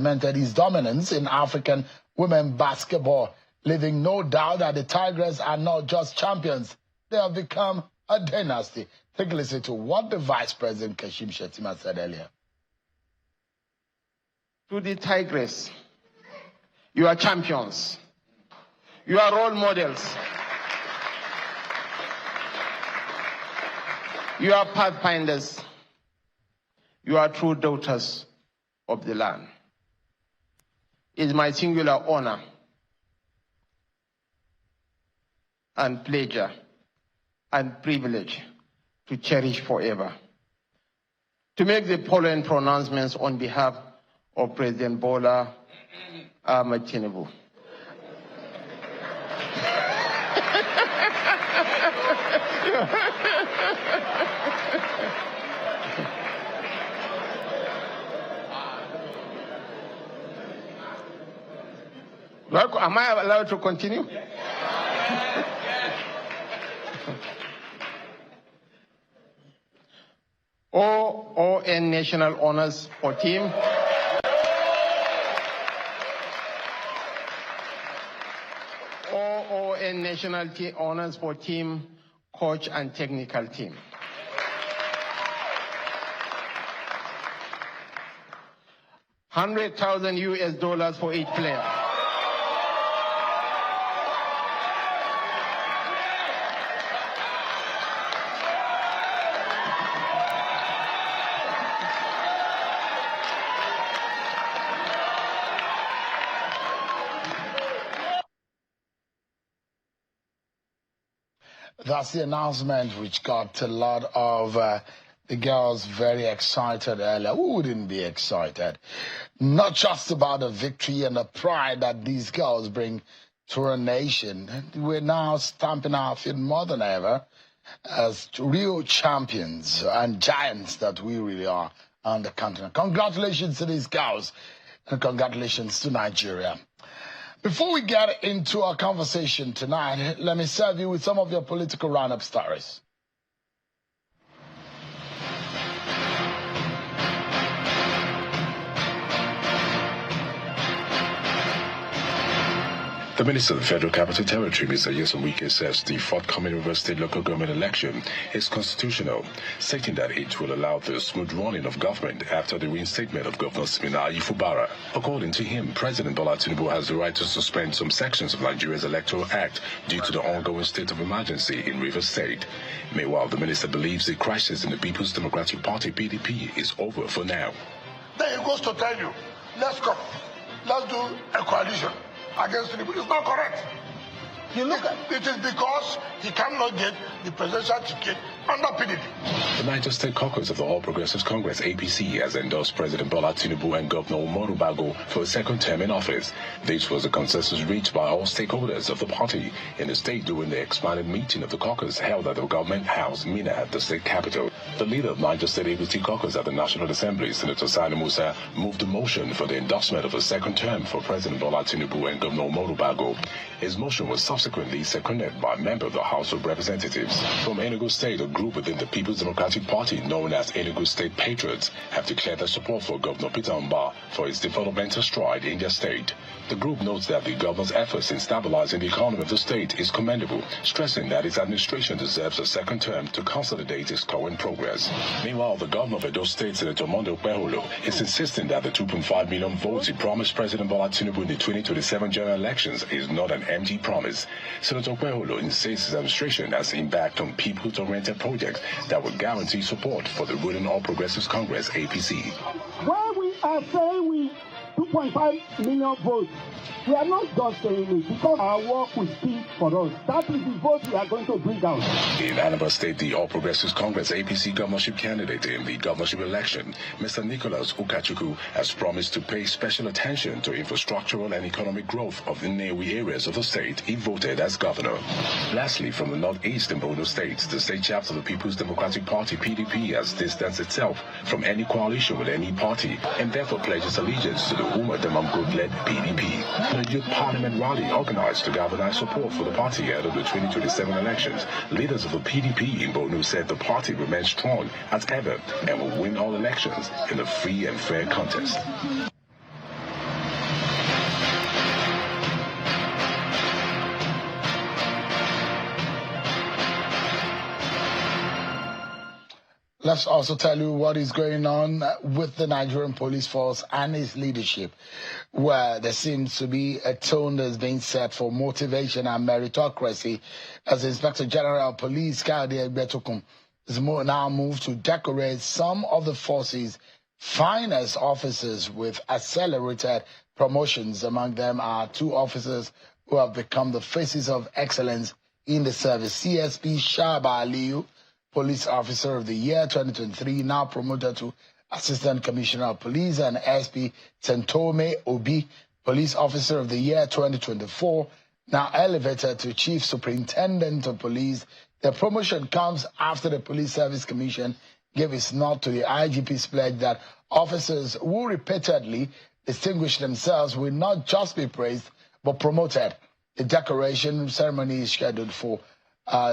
cemented its dominance in African women basketball, leaving no doubt that the Tigress are not just champions. They have become a dynasty. Take a listen to what the Vice President Kashim Shettima said earlier. To the Tigress, you are champions. You are role models. You are pathfinders. You are true daughters of the land. It is my singular honor and pleasure and privilege to cherish forever. To make the following pronouncements on behalf of President Bola Ahmed Tinubu. Am I allowed to continue? OON National Honors for Team. OON National Honors for Team, Coach and Technical Team. $100,000 for each player. That's the announcement which got a lot of the girls very excited earlier. Who wouldn't be excited? Not just about the victory and the pride that these girls bring to our nation. We're now stamping our feet more than ever as real champions and giants that we really are on the continent. Congratulations to these girls and congratulations to Nigeria. Before we get into our conversation tonight, let me serve you with some of your political roundup stories. The Minister of the Federal Capital Territory, Mr. Nyesom Wike, says the forthcoming River State local government election is constitutional, stating that it will allow the smooth running of government after the reinstatement of Governor Siminayi Fubara. According to him, President Bola Tinubu has the right to suspend some sections of Nigeria's Electoral Act due to the ongoing state of emergency in River State. Meanwhile, the minister believes the crisis in the People's Democratic Party, PDP, is over for now. Then he goes to tell you, let's come, let's do a coalition against Tinubu. It's not correct. You look at it is because he cannot get the presidential ticket under PDP. The Niger State Caucus of the All Progressives Congress, APC, has endorsed President Bola Tinubu and Governor Umaru Bago for a second term in office. This was a consensus reached by all stakeholders of the party in the state during the expanded meeting of the caucus held at the government house, Mina, at the state capital. The leader of Niger State APC Caucus at the National Assembly, Senator Sani Musa, moved a motion for the endorsement of a second term for President Bola Tinubu and Governor Umaru Bago. His motion was subsequently seconded by a member of the House of Representatives. From Enugu State, a group within the People's Democratic Party known as Enugu State Patriots have declared their support for Governor Peter Mba for his developmental stride in their state. The group notes that the governor's efforts in stabilizing the economy of the state is commendable, stressing that his administration deserves a second term to consolidate its current progress. Meanwhile, the governor of Edo State, Senator Monday Okpeholo, is insisting that the 2.5 million votes he promised President Bola Tinubu in the 2027 general elections is not an empty promise. Senator Okpeholo insists his administration has embarked on people-oriented projects that will guarantee support for the ruling All Progressives Congress, APC. When we are saying we 2.5 million votes, we are not just saying it because our work will speak for us. That is the vote we are going to bring out. In Anambra State, the All Progressives Congress APC governorship candidate in the governorship election, Mr. Nicholas Ukachukwu, has promised to pay special attention to infrastructural and economic growth of the Nnewi areas of the state if voted as governor. Lastly, from the northeast in Borno State, the state chapter of the People's Democratic Party, PDP, has distanced itself from any coalition with any party and therefore pledges allegiance to the Umar Damamgud-led PDP. In a youth parliament rally organized to galvanize support for the party ahead of the 2027 elections, leaders of the PDP in Borno said the party remains strong as ever and will win all elections in a free and fair contest. Let's also tell you what is going on with the Nigerian police force and its leadership, where there seems to be a tone that's being set for motivation and meritocracy, as Inspector General of Police Kayode Egbetokun is now moved to decorate some of the force's finest officers with accelerated promotions. Among them are 2 officers who have become the faces of excellence in the service. CSP Shaba Aliyu, Police Officer of the Year 2023, now promoted to Assistant Commissioner of Police, and SP Sentome Obi, Police Officer of the Year 2024, now elevated to Chief Superintendent of Police. The promotion comes after the Police Service Commission gave its nod to the IGP's pledge that officers who repeatedly distinguish themselves will not just be praised, but promoted. The decoration ceremony is scheduled for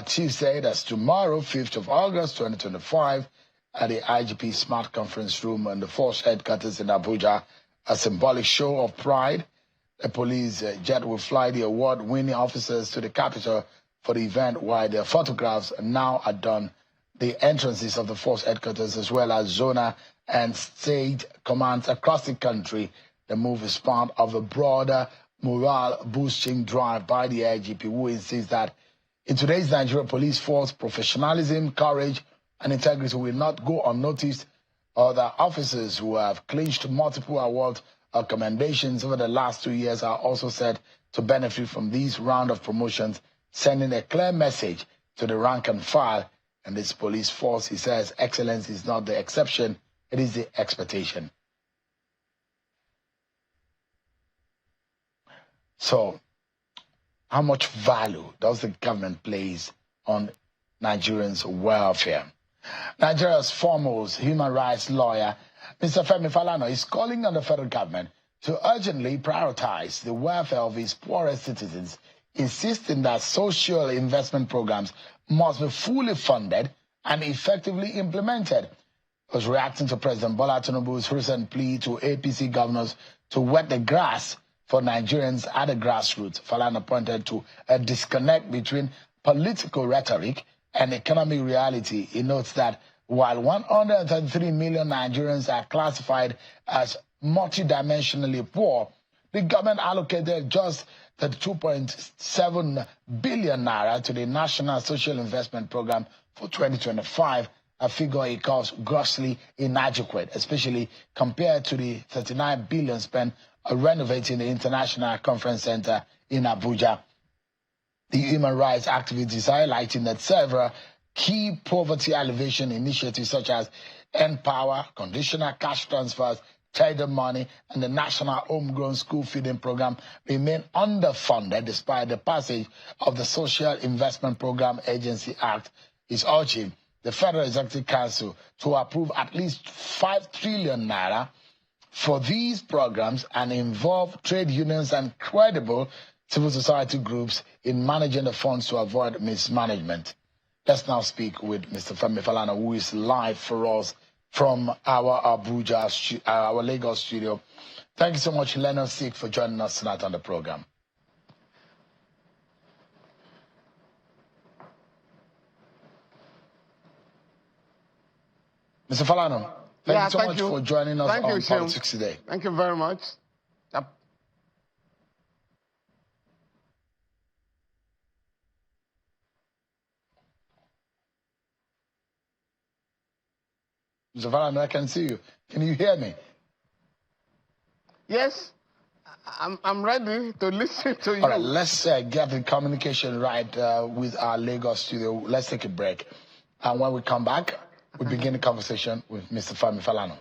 Tuesday, that's tomorrow, 5th of August, 2025, at the IGP Smart Conference Room and the Force headquarters in Abuja. A symbolic show of pride. The police jet will fly the award-winning officers to the capital for the event, while their photographs now adorn the entrances of the Force headquarters, as well as zona and state commands across the country. The move is part of a broader morale-boosting drive by the IGP, who insists that in today's Nigerian police force, professionalism, courage, and integrity will not go unnoticed. Other officers who have clinched multiple awards or commendations over the last 2 years are also said to benefit from these round of promotions, sending a clear message to the rank and file in this police force. He says excellence is not the exception, it is the expectation. So, how much value does the government place on Nigerians' welfare? Nigeria's foremost human rights lawyer, Mr. Femi Falana, is calling on the federal government to urgently prioritize the welfare of its poorest citizens, insisting that social investment programs must be fully funded and effectively implemented. He was reacting to President Bola Tinubu's recent plea to APC governors to wet the grass for Nigerians at the grassroots. Falana pointed to a disconnect between political rhetoric and economic reality. He notes that while 133 million Nigerians are classified as multidimensionally poor, the government allocated just 32.7 billion naira to the National Social Investment Program for 2025, a figure he calls grossly inadequate, especially compared to the 39 billion spent renovating the International Conference Center in Abuja. The human rights activities highlighting that several key poverty alleviation initiatives such as Empower, conditional cash transfers, title money, and the National Homegrown School Feeding Program remain underfunded despite the passage of the Social Investment Program Agency Act. Is urging the Federal Executive Council to approve at least 5 trillion naira for these programs and involve trade unions and credible civil society groups in managing the funds to avoid mismanagement. Let's now speak with Mr. Femi Falana, who is live for us from our our Lagos studio. Thank you so much, Leonard Sik, for joining us tonight on the program. Mr. Falana, thank you so much for joining us on Politics Today. Thank you very much. Mr. Falana, I can see you. Can you hear me? Yes, I'm ready to listen to you. All right, let's get the communication right with our Lagos studio. Let's take a break. And when we come back, we begin the conversation with Mr. Femi Falana.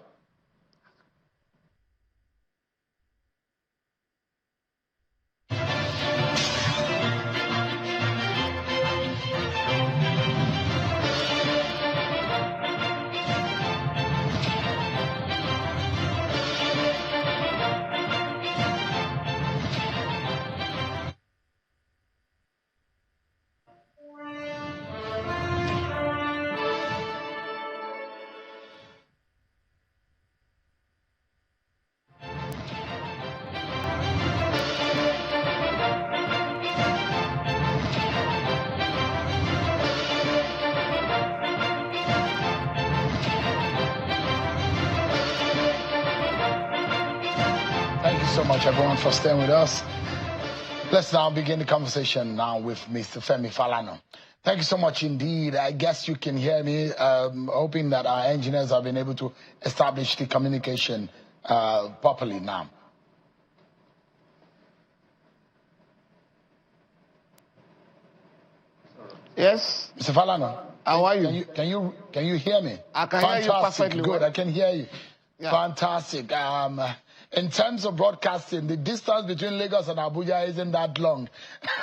so much, everyone, for staying with us. Let's now begin the conversation now with Mr. Femi Falana. Thank you so much indeed. I guess you can hear me. Hoping that our engineers have been able to establish the communication properly now. Yes. Mr. Falana, how are you? Can you hear me? I can hear you perfectly. Good, well. I can hear you. Yeah. Fantastic. In terms of broadcasting, the distance between Lagos and Abuja isn't that long.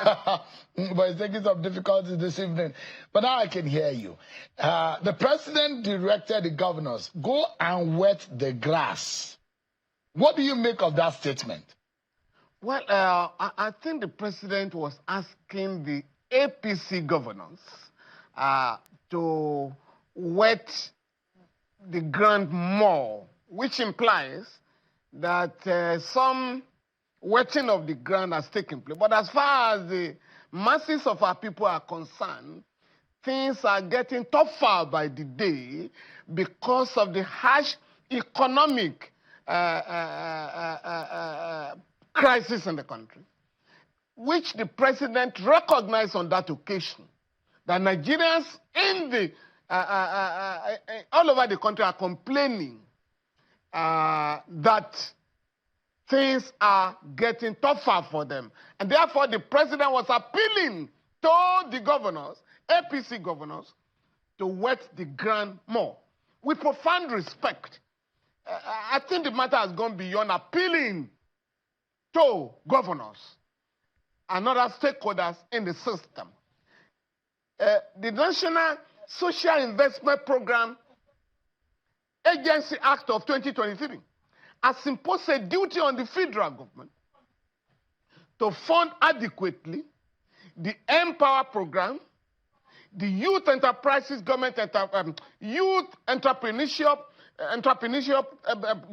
But it's taking some difficulties this evening. But now I can hear you. The president directed the governors, go and wet the grass. What do you make of that statement? Well, I think the president was asking the APC governors to wet the ground more, which implies that some wetting of the ground has taken place. But as far as the masses of our people are concerned, things are getting tougher by the day because of the harsh economic crisis in the country, which the president recognized on that occasion, that Nigerians in the all over the country are complaining that things are getting tougher for them. And therefore, the president was appealing to the governors, APC governors, to wet the ground more. With profound respect, I think the matter has gone beyond appealing to governors and other stakeholders in the system. The National Social Investment Program Agency Act of 2023 has imposed a duty on the federal government to fund adequately the Empower Program, the Youth Enterprises Government Youth Entrepreneurship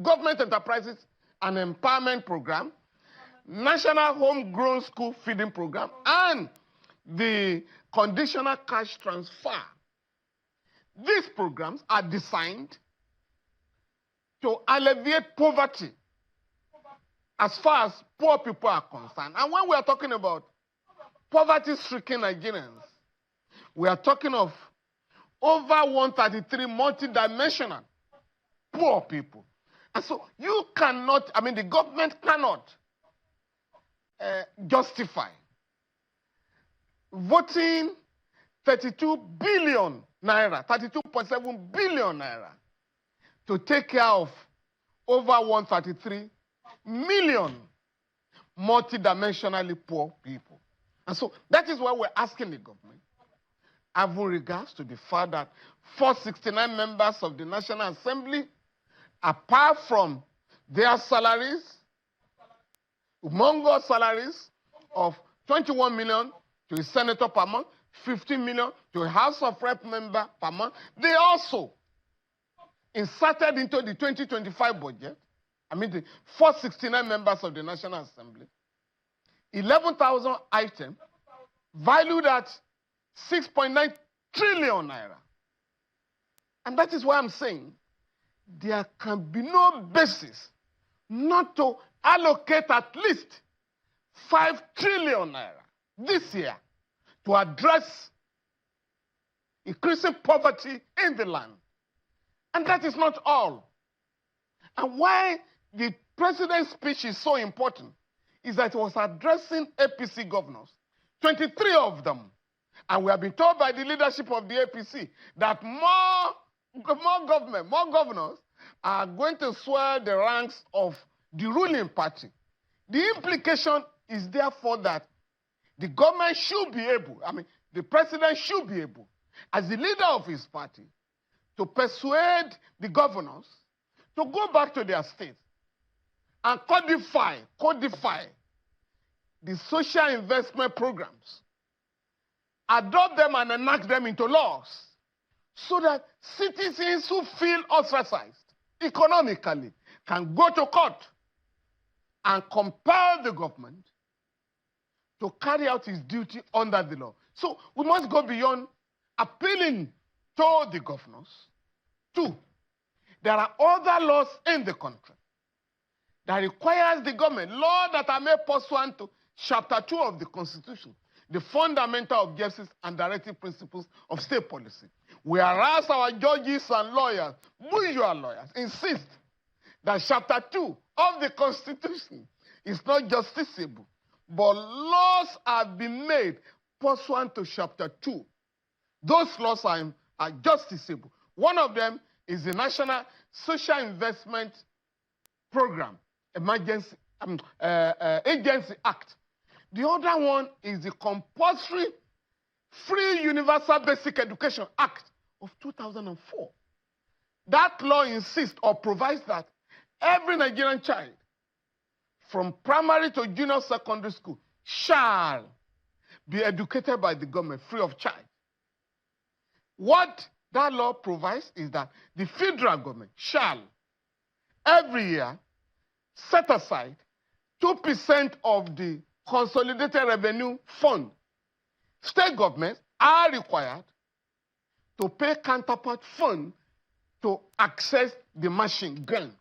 Government Enterprises and Empowerment Program, National Homegrown School Feeding Program, and the Conditional Cash Transfer. These programs are designed to alleviate poverty as far as poor people are concerned. And when we are talking about poverty-stricken Nigerians, we are talking of over 133 multidimensional poor people. And so you cannot, the government cannot justify voting 32 billion naira, 32.7 billion naira to take care of over 133 million multidimensionally poor people. And so that is why we're asking the government, having regards to the fact that 469 members of the National Assembly, apart from their salaries, humongous salaries of 21 million to a senator per month, 15 million to a House of Rep member per month, they also inserted into the 2025 budget, the 469 members of the National Assembly, 11,000 items valued at 6.9 trillion naira. And that is why I'm saying there can be no basis not to allocate at least 5 trillion naira this year to address increasing poverty in the land. And that is not all. And why the president's speech is so important is that it was addressing APC governors, 23 of them. And we have been told by the leadership of the APC that more governors are going to swell the ranks of the ruling party. The implication is therefore that the government should be able, the president should be able, as the leader of his party, to persuade the governors to go back to their states and codify the social investment programs, adopt them and enact them into laws so that citizens who feel ostracized economically can go to court and compel the government to carry out its duty under the law. So we must go beyond appealing to the governors. Two, there are other laws in the country that requires the government, law that are made pursuant to Chapter 2 of the Constitution, the fundamental objectives and directive principles of state policy. Whereas our judges and lawyers, bourgeois lawyers, insist that Chapter 2 of the Constitution is not justiciable, but laws have been made pursuant to Chapter 2. Those laws are justiciable. One of them is the National Social Investment Program, Agency Act. The other one is the Compulsory Free Universal Basic Education Act of 2004. That law insists or provides that every Nigerian child from primary to junior secondary school shall be educated by the government free of charge. What that law provides is that the federal government shall every year set aside 2% of the consolidated revenue fund. State governments are required to pay counterpart fund to access the machine gun.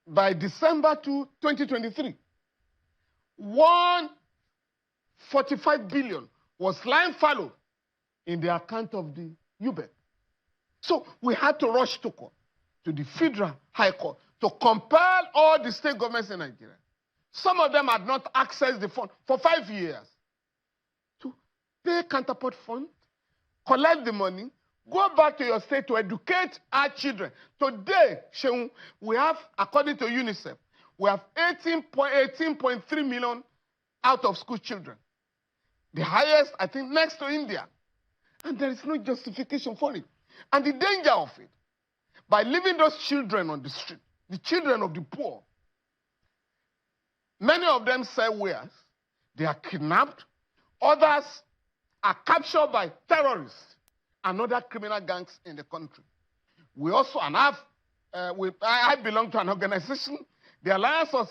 By December 2023, 145 billion was lying fallow in the account of the UBEC. So we had to rush to court, to the Federal High Court, to compel all the state governments in Nigeria. Some of them had not accessed the fund for 5 years. To pay counterpart fund, collect the money, go back to your state to educate our children. Today, Sheung, we have, according to UNICEF, we have 18.3 million out-of-school children. The highest, I think, next to India. And there is no justification for it. And the danger of it, by leaving those children on the street, the children of the poor, many of them sell wares, they are kidnapped, others are captured by terrorists and other criminal gangs in the country. We also, and I belong to an organization, the Alliance of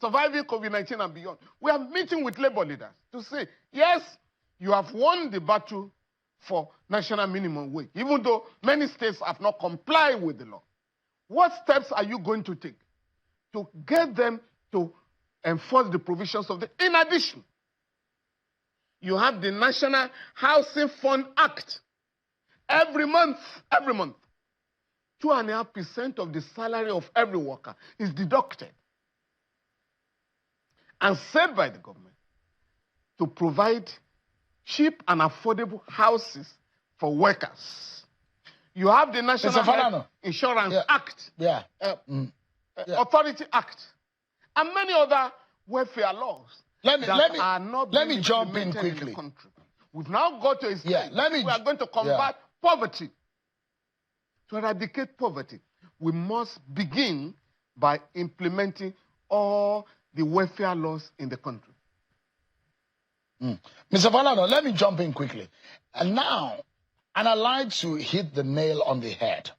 Surviving COVID-19 and Beyond. We are meeting with labor leaders to say, yes, you have won the battle for national minimum wage, even though many states have not complied with the law. What steps are you going to take to get them to enforce the provisions of the... In addition, you have the National Housing Fund Act. Every month, 2.5% of the salary of every worker is deducted and saved by the government to provide cheap and affordable houses for workers. You have the National Health Insurance Act, Authority Act, and many other welfare laws let me jump in quickly. In We've now got to a stage we are going to combat poverty. To eradicate poverty, we must begin by implementing all the welfare laws in the country. Mr. Falana, let me jump in quickly. And I'd like to hit the nail on the head.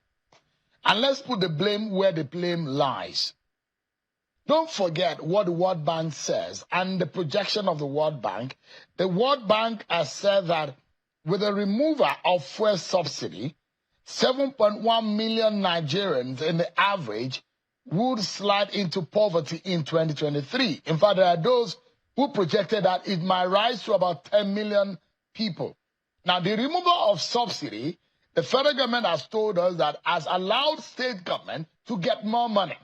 And let's put the blame where the blame lies. Don't forget what the World Bank says and the projection of the World Bank. The World Bank has said that with the removal of fuel subsidy, 7.1 million Nigerians in the average would slide into poverty in 2023. In fact, there are those who projected that it might rise to about 10 million people. Now, the removal of subsidy, the federal government has told us that has allowed state government to get more money.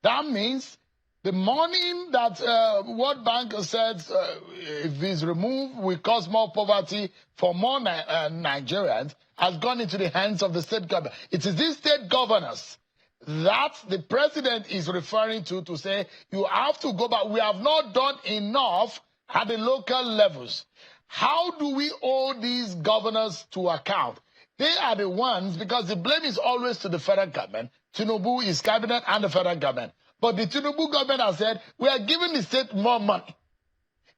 That means the money that World Bank says if it's removed will cause more poverty for more Nigerians has gone into the hands of the state government. It is these state governors that the president is referring to say you have to go back. We have not done enough at the local levels. How do we hold these governors to account? They are the ones, because the blame is always to the federal government. Tinubu is cabinet and the federal government. But the Tinubu government has said, we are giving the state more money.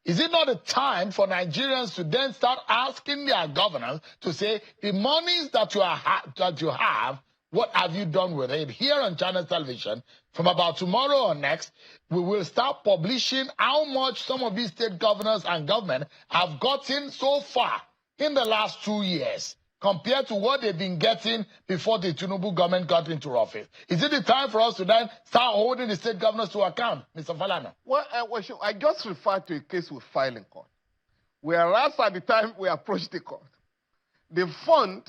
Is it not a time for Nigerians to then start asking their governors to say, the monies that you have, what have you done with it? Here on Channel Television, from about tomorrow or next, we will start publishing how much some of these state governors and government have gotten so far in the last 2 years. compared to what they've been getting before the Tinubu government got into office? Is it the time for us to then start holding the state governors to account, Mr. Falana? Well, I just referred to a case we filed in court. Whereas at the time we approached the court, the fund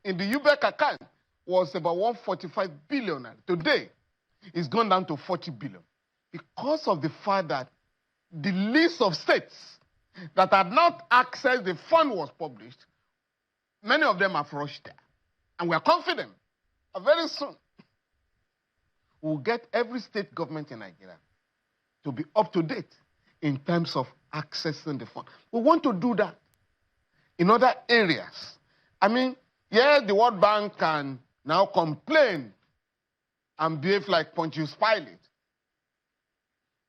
in the UBEC account was about 145 billion. Today, it's gone down to 40 billion. Because of the fact that the list of states that had not accessed the fund was published, many of them have rushed there. And we are confident that very soon we'll get every state government in Nigeria to be up to date in terms of accessing the fund. We want to do that in other areas. I mean, yes, the World Bank can now complain and behave like Pontius Pilate.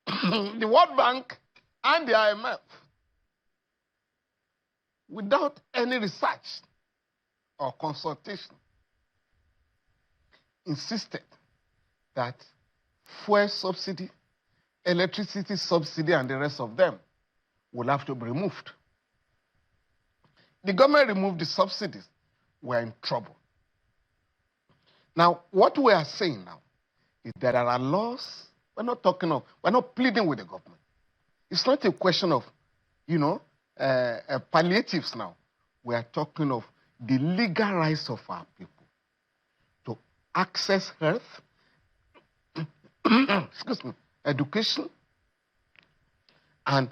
The World Bank and the IMF, without any research or consultation, insisted that fuel subsidy, electricity subsidy, and the rest of them will have to be removed. The government removed the subsidies. We're in trouble. Now, what we are saying now is that there are laws. We're not pleading with the government. It's not a question of, palliatives now. We are talking of the legal rights of our people to access health, education, and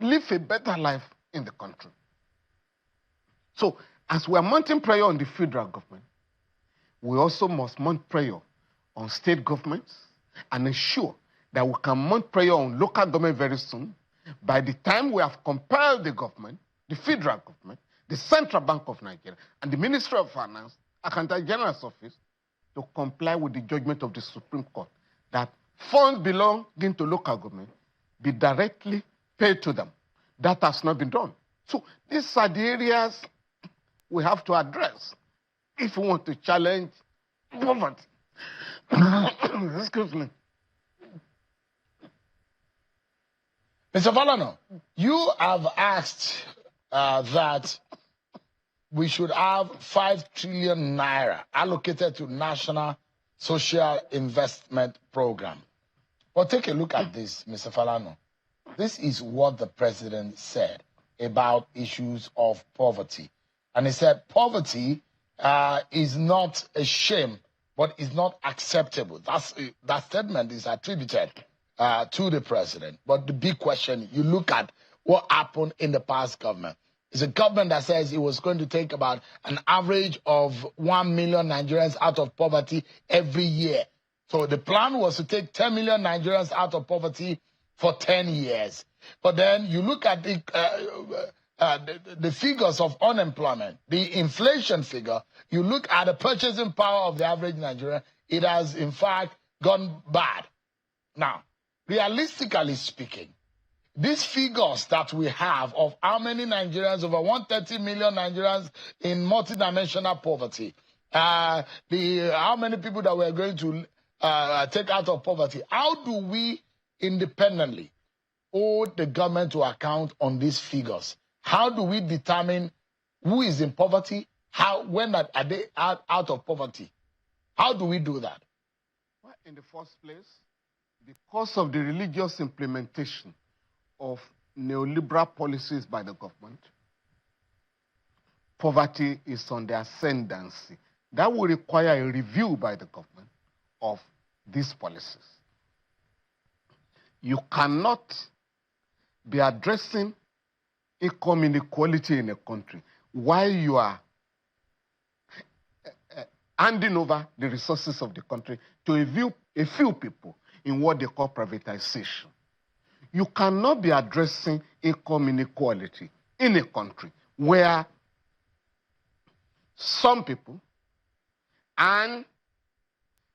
live a better life in the country. So, as we are mounting prayer on the federal government, we also must mount prayer on state governments and ensure that we can mount prayer on local government very soon. By the time we have compelled the government, the federal government, the Central Bank of Nigeria, and the Ministry of Finance, Accountant General's Office, to comply with the judgment of the Supreme Court that funds belonging to local government be directly paid to them. That has not been done. So these are the areas we have to address if we want to challenge poverty. Excuse me. Mr. Falana, you have asked that we should have 5 trillion naira allocated to National Social Investment Program. But take a look at this, Mr. Falana. This is what the president said about issues of poverty. And he said poverty is not a shame, but is not acceptable. That statement is attributed to the president. But the big question, you look at what happened in the past government. It's a government that says it was going to take about an average of 1 million Nigerians out of poverty every year. So the plan was to take 10 million Nigerians out of poverty for 10 years. But then you look at the figures of unemployment, the inflation figure, you look at the purchasing power of the average Nigerian, it has in fact gone bad. Now, realistically speaking, these figures that we have of how many Nigerians, over 130 million Nigerians in multidimensional poverty, how many people that we're going to take out of poverty, how do we independently hold the government to account on these figures? How do we determine who is in poverty? When are they out of poverty? How do we do that? Well, in the first place, because of the religious implementation of neoliberal policies by the government, poverty is on the ascendancy. That will require a review by the government of these policies. You cannot be addressing income inequality in a country while you are handing over the resources of the country to a few people in what they call privatization. You cannot be addressing income inequality in a country where some people earn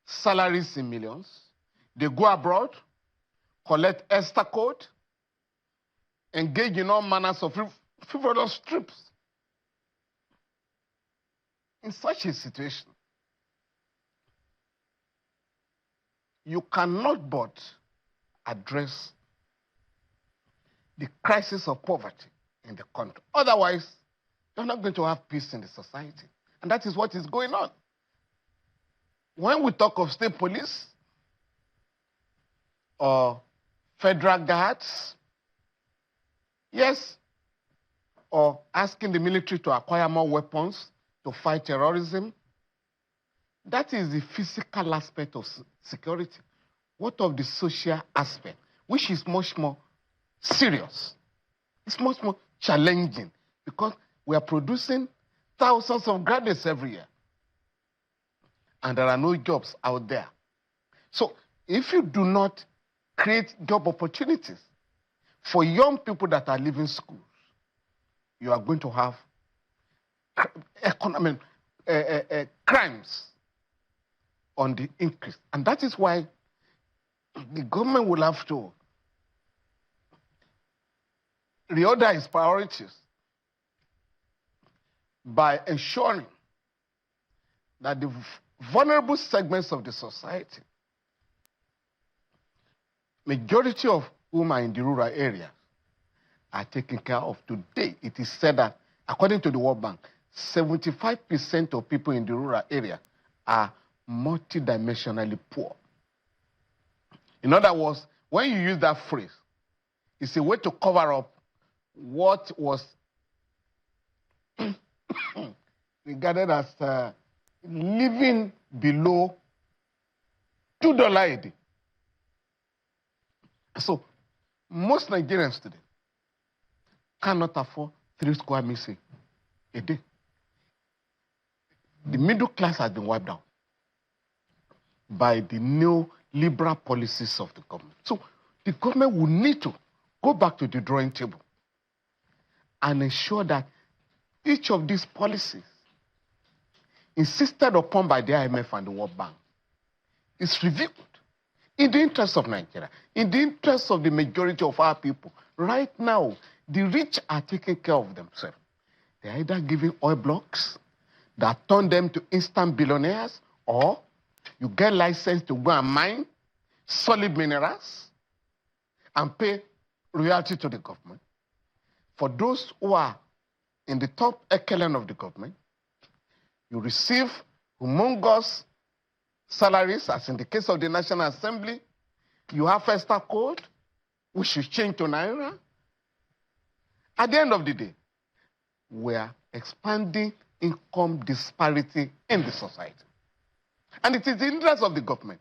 salaries in millions, they go abroad, collect Esther code, engage in all manners of frivolous trips. In such a situation, you cannot but address the crisis of poverty in the country. Otherwise, you're not going to have peace in the society. And that is what is going on. When we talk of state police or federal guards, yes, or asking the military to acquire more weapons to fight terrorism, that is the physical aspect of security. What of the social aspect, which is much more serious? It's much more challenging because we are producing thousands of graduates every year. And there are no jobs out there. So if you do not create job opportunities for young people that are leaving schools, you are going to have crimes on the increase. And that is why the government will have to reorder its priorities by ensuring that the vulnerable segments of the society, majority of whom are in the rural areas, are taken care of. Today, it is said that, according to the World Bank, 75% of people in the rural area are multidimensionally poor. In other words, when you use that phrase, it's a way to cover up what was regarded as living below $2 a day. So, most Nigerians today cannot afford 3 square meals a day. The middle class has been wiped out by the new liberal policies of the government. So, the government will need to go back to the drawing table and ensure that each of these policies insisted upon by the IMF and the World Bank is reviewed in the interest of Nigeria, in the interest of the majority of our people. Right now, the rich are taking care of themselves. They're either giving oil blocks that turn them to instant billionaires, or you get license to go and mine solid minerals and pay royalty to the government. For those who are in the top echelon of the government, you receive humongous salaries, as in the case of the National Assembly. You have Festa Code, which is changed to Naira. At the end of the day, we are expanding income disparity in the society. And it is the interest of the government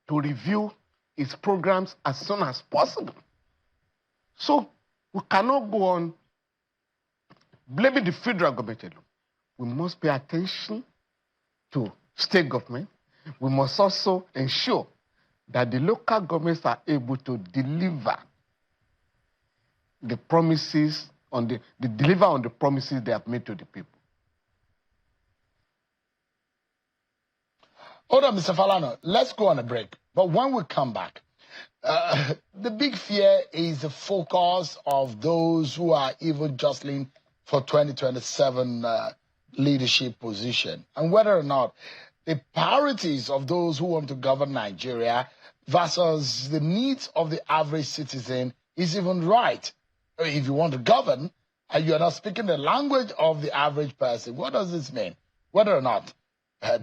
to review its programs as soon as possible. So we cannot go on blaming the federal government alone. We must pay attention to state government. We must also ensure that the local governments are able to deliver the promises deliver on the promises they have made to the people. Hold on, Mr. Falana. Let's go on a break. But when we come back, the big fear is the focus of those who are even jostling for 2027 leadership position, and whether or not the priorities of those who want to govern Nigeria versus the needs of the average citizen is even right. If you want to govern and you're not speaking the language of the average person, what does this mean? Whether or not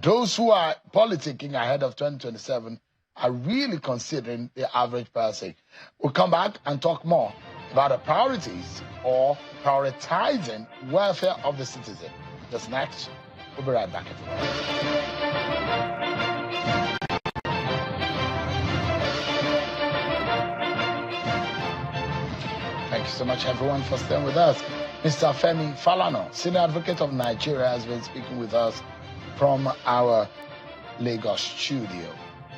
those who are politicking ahead of 2027 are really considering the average person. We'll come back and talk more about the priorities or prioritizing welfare of the citizen. Just next. We'll be right back, everyone. Thank you so much, everyone, for staying with us. Mr. Femi Falana, Senior Advocate of Nigeria, has been speaking with us from our Lagos studio.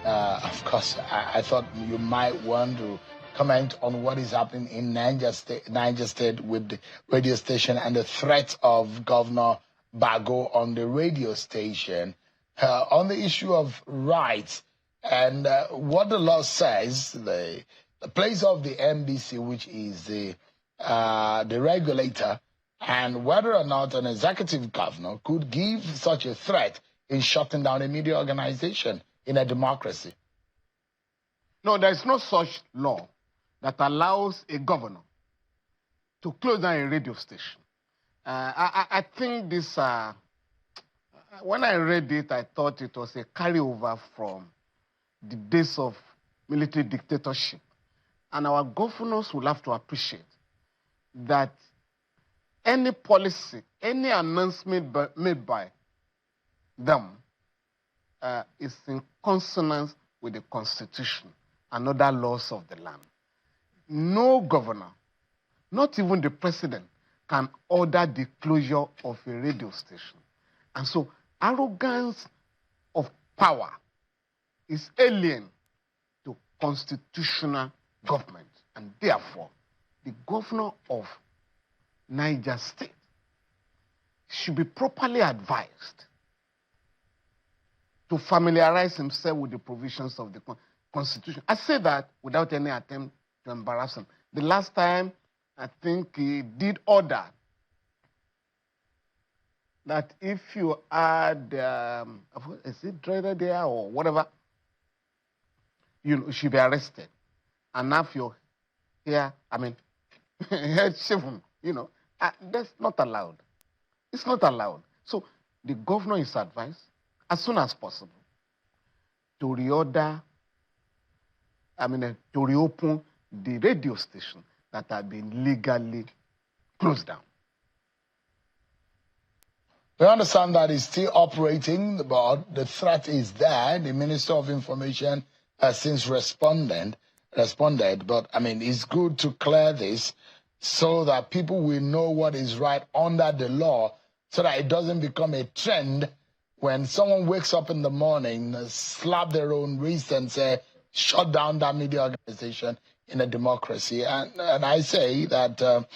Of course, I thought you might want to comment on what is happening in Niger State with the radio station and the threat of Governor Bago on the radio station on the issue of rights and what the law says, the place of the NBC, which is the regulator, and whether or not an executive governor could give such a threat in shutting down a media organization in a democracy. No, there is no such law that allows a governor to close down a radio station. I think this, when I read it, I thought it was a carryover from the days of military dictatorship. And our governors will have to appreciate that any policy, any announcement made by them is in consonance with the Constitution and other laws of the land. No governor, not even the president, can order the closure of a radio station. And so arrogance of power is alien to constitutional government. And therefore, the governor of Niger State should be properly advised to familiarize himself with the provisions of the Constitution. I say that without any attempt to embarrass him. The last time, I think he did order that if you had, is it dreaded there or whatever, you should be arrested and have your hair, head shaven, that's not allowed. It's not allowed. So the governor is advised, as soon as possible, to reorder, to reopen the radio station that had been legally closed down. We understand that it's still operating, but the threat is there. The Minister of Information has since responded, but it's good to clear this so that people will know what is right under the law, so that it doesn't become a trend when someone wakes up in the morning, slap their own wrist and say, shut down that media organization in a democracy. And I say that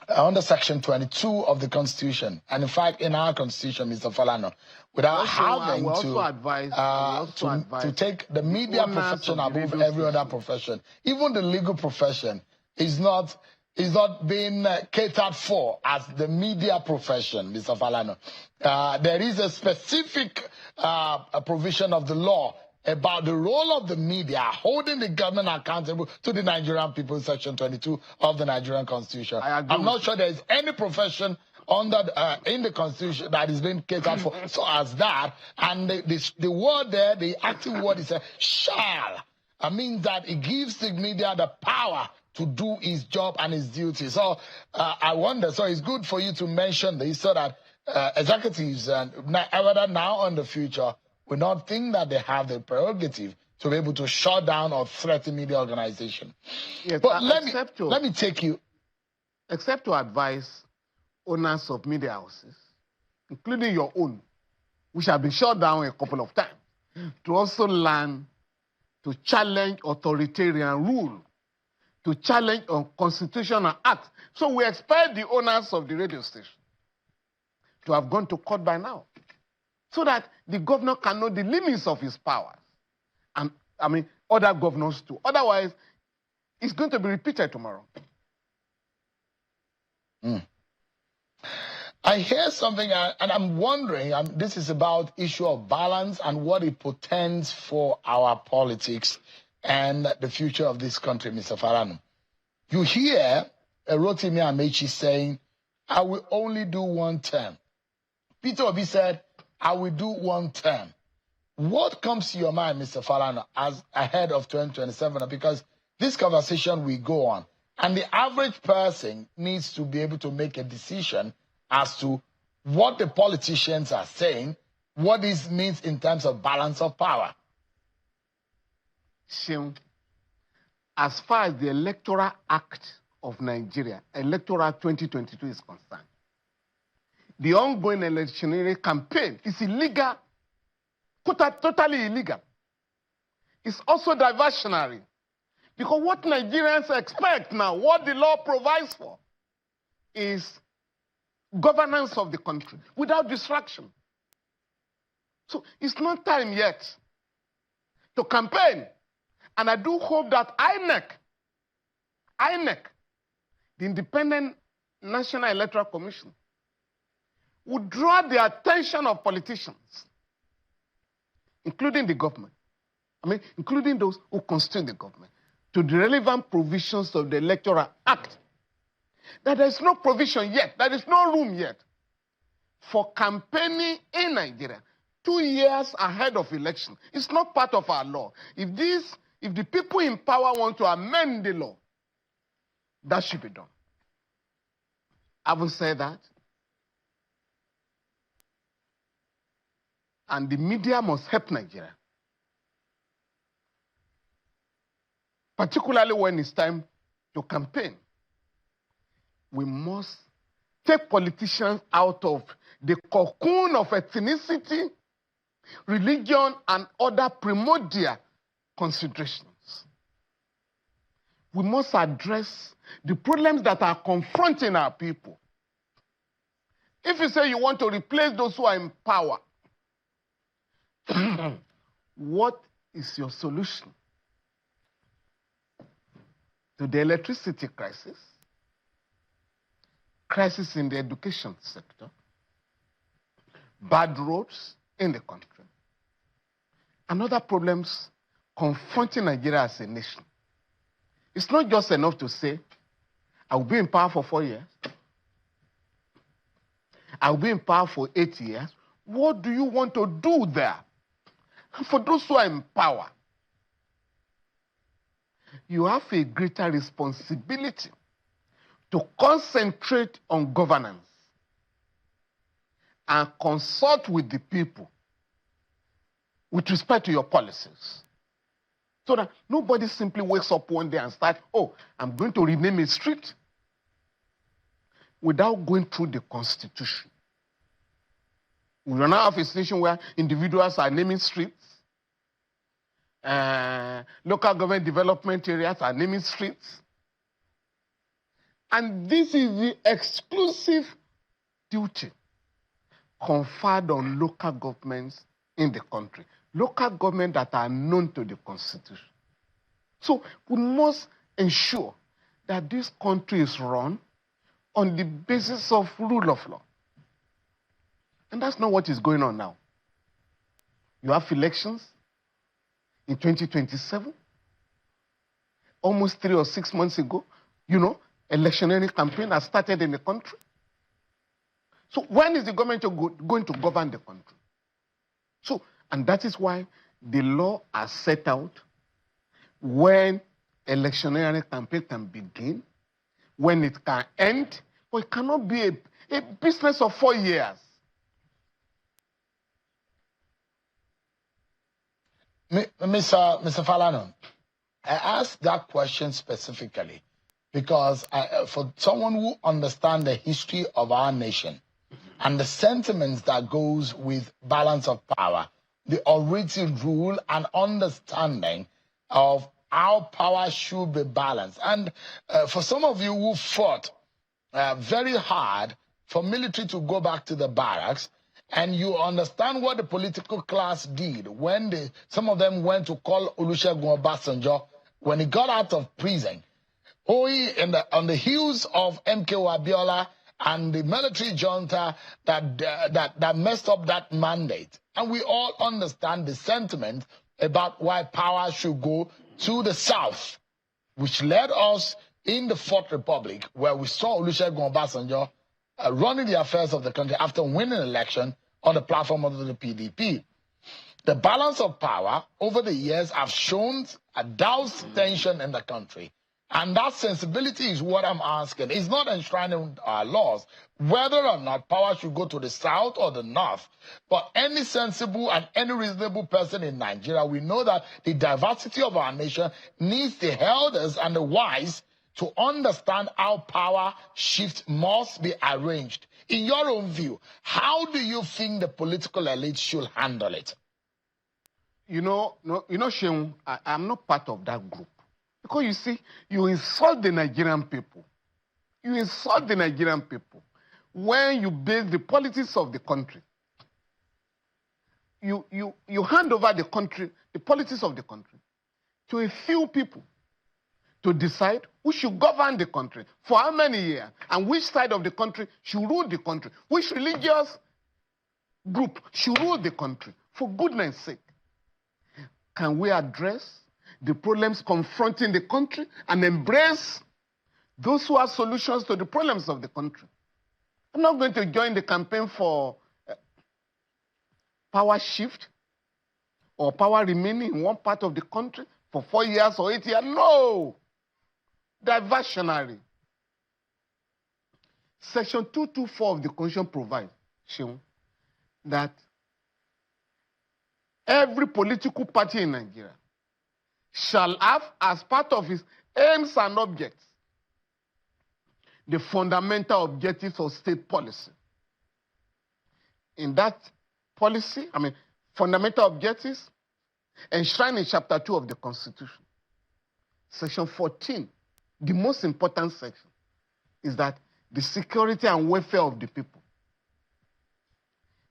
under Section 22 of the Constitution, and in fact in our Constitution, Mr. Falana, without having to take the media profession above every other profession, even the legal profession is not being catered for as the media profession, Mr. Falana. There is a specific provision of the law about the role of the media holding the government accountable to the Nigerian people, Section 22 of the Nigerian Constitution. I'm not sure there is any profession under in the Constitution that is being catered for so as that. And the word there, the active word is shall. It means that it gives the media the power to do his job and his duty. So I wonder, so it's good for you to mention this so that executives, whether now or in the future, will not think that they have the prerogative to be able to shut down or threaten media organization. Yes, but let me take you. Except to advise owners of media houses, including your own, which have been shut down a couple of times, to also learn to challenge authoritarian rule, to challenge unconstitutional acts. So we expect the owners of the radio station to have gone to court by now, so that the governor can know the limits of his powers. And, other governors too. Otherwise, it's going to be repeated tomorrow. I hear something, and I'm wondering, this is about issue of balance and what it portends for our politics and the future of this country, Mr. Falana. You hear Rotimi Amechi saying, I will only do one term. Peter Obi said, I will do one term. What comes to your mind, Mr. Falana, as ahead of 2027? Because this conversation will go on, and the average person needs to be able to make a decision as to what the politicians are saying, what this means in terms of balance of power. As far as the Electoral Act of Nigeria, Electoral 2022 is concerned, the ongoing electioneering campaign is illegal, totally illegal. It's also diversionary. Because what Nigerians expect now, what the law provides for, is governance of the country without distraction. So it's not time yet to campaign. And I do hope that INEC, the Independent National Electoral Commission, would draw the attention of politicians, including the government, including those who constitute the government, to the relevant provisions of the Electoral Act that there is no provision yet, there is no room yet for campaigning in Nigeria 2 years ahead of election. It's not part of our law. If the people in power want to amend the law, that should be done. Having said that, and the media must help Nigeria, particularly when it's time to campaign. We must take politicians out of the cocoon of ethnicity, religion, and other primordial considerations. We must address the problems that are confronting our people. If you say you want to replace those who are in power, what is your solution to the electricity crisis, crisis in the education sector, bad roads in the country, and other problems confronting Nigeria as a nation? It's not just enough to say, I will be in power for 4 years. I will be in power for 8 years. What do you want to do there? And for those who are in power, you have a greater responsibility to concentrate on governance and consult with the people with respect to your policies. So that nobody simply wakes up one day and starts, oh, I'm going to rename a street, without going through the Constitution. We will now have a situation where individuals are naming streets, local government development areas are naming streets. And this is the exclusive duty conferred on local governments in the country. Local governments that are known to the Constitution. So we must ensure that this country is run on the basis of rule of law. And that's not what is going on now. You have elections in 2027. Almost 3 or 6 months ago, electioneering campaign has started in the country. So when is the government going to govern the country? So, and that is why the law has set out when electioneering campaign can begin, when it can end, but it cannot be a business of 4 years. Mr. Falana, I asked that question specifically because for someone who understands the history of our nation and the sentiments that goes with balance of power, the origin rule and understanding of how power should be balanced. And for some of you who fought very hard for military to go back to the barracks, and you understand what the political class did when some of them went to call Olusegun Obasanjo when he got out of prison. On the heels of MKO Abiola and the military junta that messed up that mandate. And we all understand the sentiment about why power should go to the south, which led us in the Fourth Republic, where we saw Olusegun Obasanjo running the affairs of the country after winning an election on the platform of the PDP. The balance of power over the years have shown a doused tension in the country. And that sensibility is what I'm asking. It's not enshrined in our laws whether or not power should go to the south or the north. But any sensible and any reasonable person in Nigeria, we know that the diversity of our nation needs the elders and the wise to understand how power shift must be arranged. In your own view, how do you think the political elite should handle it? Sheung, I'm not part of that group. Because you see, you insult the Nigerian people. You insult the Nigerian people when you base the politics of the country. You hand over the country, the politics of the country, to a few people to decide who should govern the country, for how many years, and which side of the country should rule the country, which religious group should rule the country. For goodness sake, can we address the problems confronting the country and embrace those who have solutions to the problems of the country. I'm not going to join the campaign for power shift or power remaining in one part of the country for 4 years or 8 years. No! Diversionary. Section 224 of the Constitution provides that every political party in Nigeria shall have, as part of its aims and objects, the fundamental objectives of state policy. In that policy, fundamental objectives enshrined in Chapter 2 of the Constitution. Section 14, the most important section, is that the security and welfare of the people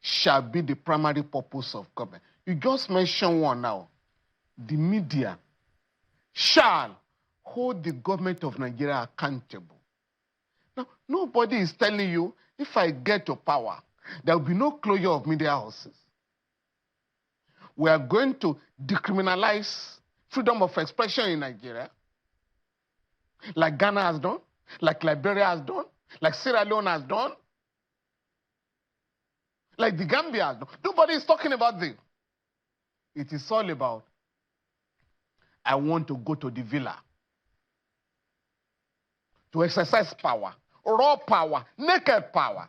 shall be the primary purpose of government. You just mentioned one now. The media shall hold the government of Nigeria accountable. Now, nobody is telling you, if I get to power, there will be no closure of media houses. We are going to decriminalize freedom of expression in Nigeria, like Ghana has done, like Liberia has done, like Sierra Leone has done, like the Gambia has done. Nobody is talking about this. It is all about, I want to go to the villa to exercise power, raw power, naked power,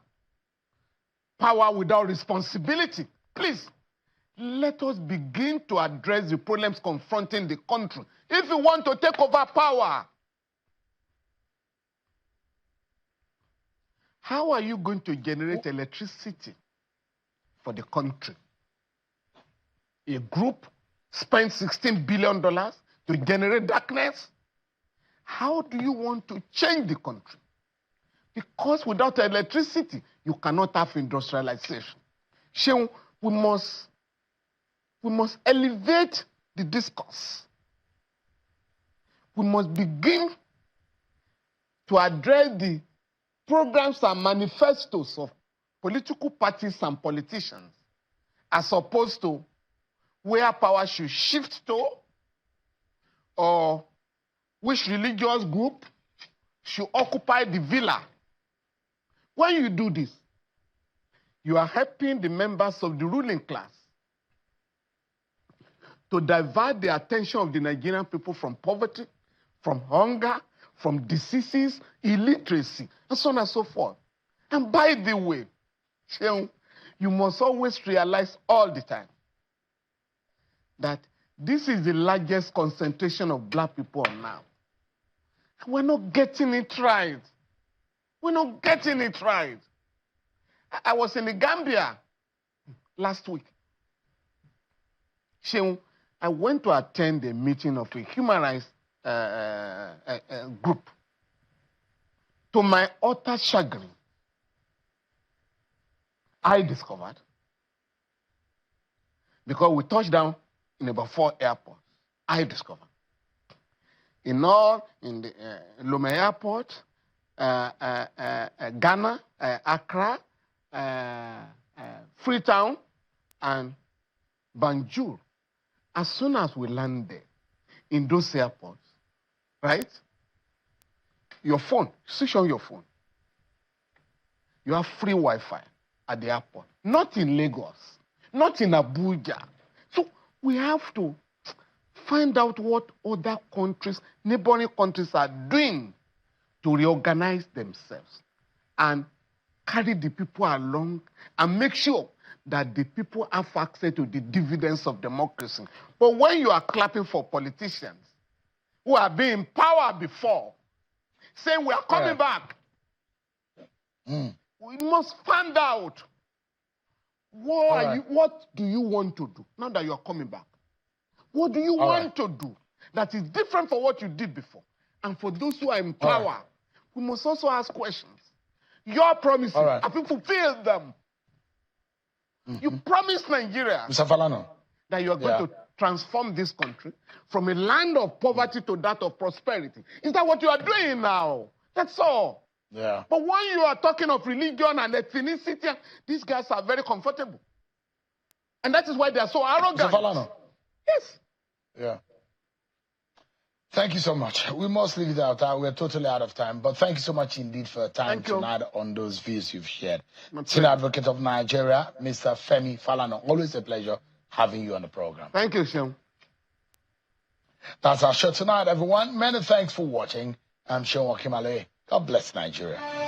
power without responsibility. Please, let us begin to address the problems confronting the country. If you want to take over power, how are you going to generate electricity for the country? A group spent $16 billion to generate darkness? How do you want to change the country? Because without electricity, you cannot have industrialization. We must elevate the discourse. We must begin to address the programs and manifestos of political parties and politicians, as opposed to where power should shift to, or which religious group should occupy the villa. When you do this, you are helping the members of the ruling class to divert the attention of the Nigerian people from poverty, from hunger, from diseases, illiteracy, and so on and so forth. And by the way, you must always realize all the time that this is the largest concentration of black people now. We're not getting it right. We're not getting it right. I was in the Gambia last week. I went to attend a meeting of a human rights group. To my utter chagrin, I discovered, because we touched down in about 4 airports, I discovered in the Lome Airport, Ghana, Accra, Freetown, and Banjul. As soon as we landed in those airports, right? Your phone, switch on your phone. You have free Wi-Fi at the airport. Not in Lagos, not in Abuja. So we have to find out what other countries, neighboring countries are doing to reorganize themselves and carry the people along and make sure that the people have access to the dividends of democracy. But when you are clapping for politicians who have been in power before, saying we are coming back, we must find out what do you want to do now that you are coming back? What do you want to do that is different from what you did before? And for those who are in power, we must also ask questions. Your promises, have you fulfilled them? You promised Nigeria, Mr. Falana, that you are going to transform this country from a land of poverty to that of prosperity. Is that what you are doing now? That's all. Yeah. But when you are talking of religion and ethnicity, these guys are very comfortable. And that is why they are so arrogant. Mr. Falana. Yes. Yeah. Thank you so much. We must leave it out. We're totally out of time. But thank you so much indeed for your time tonight on those views you've shared. Senior Advocate of Nigeria, Mr. Femi Falana. Always a pleasure having you on the program. Thank you, Sean. That's our show tonight, everyone. Many thanks for watching. I'm Sean Wakimale. God bless Nigeria.